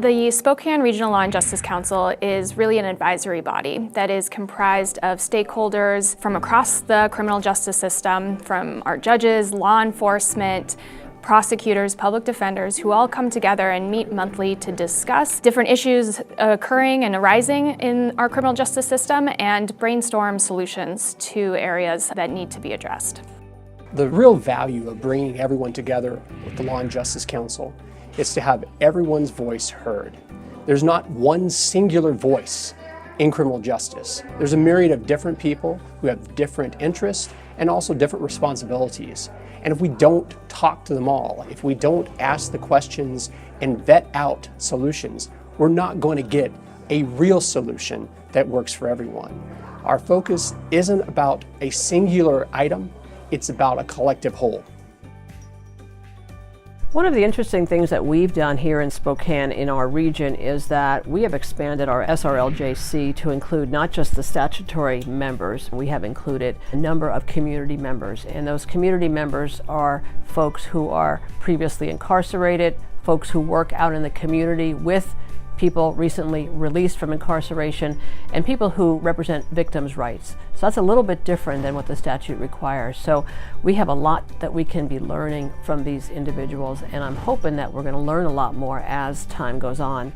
The Spokane Regional Law and Justice Council is really an advisory body that is comprised of stakeholders from across the criminal justice system, from our judges, law enforcement, prosecutors, public defenders, who all come together and meet monthly to discuss different issues occurring and arising in our criminal justice system and brainstorm solutions to areas that need to be addressed. The real value of bringing everyone together with the Law and Justice Council is to have everyone's voice heard. There's not one singular voice in criminal justice. There's a myriad of different people who have different interests and also different responsibilities. And if we don't talk to them all, if we don't ask the questions and vet out solutions, we're not going to get a real solution that works for everyone. Our focus isn't about a singular item, it's about a collective whole. One of the interesting things that we've done here in Spokane in our region is that we have expanded our SRLJC to include not just the statutory members, we have included a number of community members, and those community members are folks who are previously incarcerated, folks who work out in the community with people recently released from incarceration, and people who represent victims' rights. So that's a little bit different than what the statute requires. So we have a lot that we can be learning from these individuals, and I'm hoping that we're going to learn a lot more as time goes on.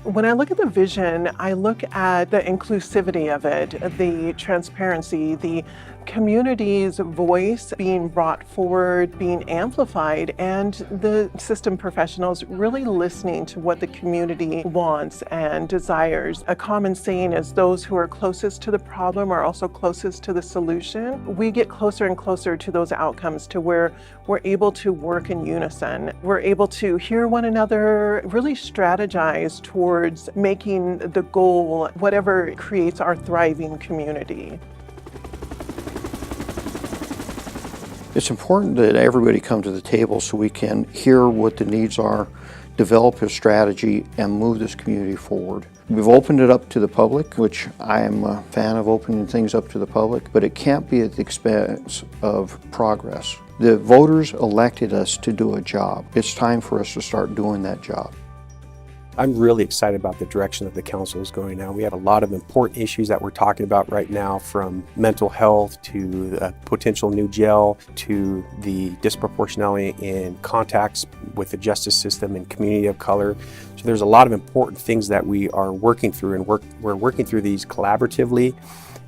When I look at the vision, I look at the inclusivity of it, the transparency, the community's voice being brought forward, being amplified, and the system professionals really listening to what the community wants and desires. A common saying is those who are closest to the problem are also closest to the solution. We get closer and closer to those outcomes to where we're able to work in unison. We're able to hear one another, really strategize towards making the goal whatever creates our thriving community. It's important that everybody come to the table so we can hear what the needs are, develop a strategy, and move this community forward. We've opened it up to the public, which I am a fan of opening things up to the public, but it can't be at the expense of progress. The voters elected us to do a job. It's time for us to start doing that job. I'm really excited about the direction that the council is going now. We have a lot of important issues that we're talking about right now, from mental health to a potential new jail to the disproportionality in contacts with the justice system and community of color. So there's a lot of important things that we are working through, and we're working through these collaboratively,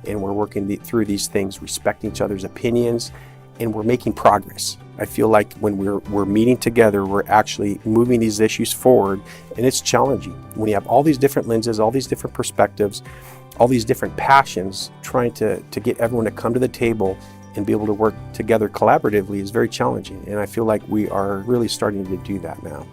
and we're working through these things respecting each other's opinions, and we're making progress. I feel like when we're meeting together, we're actually moving these issues forward, and it's challenging. When you have all these different lenses, all these different perspectives, all these different passions, trying to get everyone to come to the table and be able to work together collaboratively is very challenging, and I feel like we are really starting to do that now.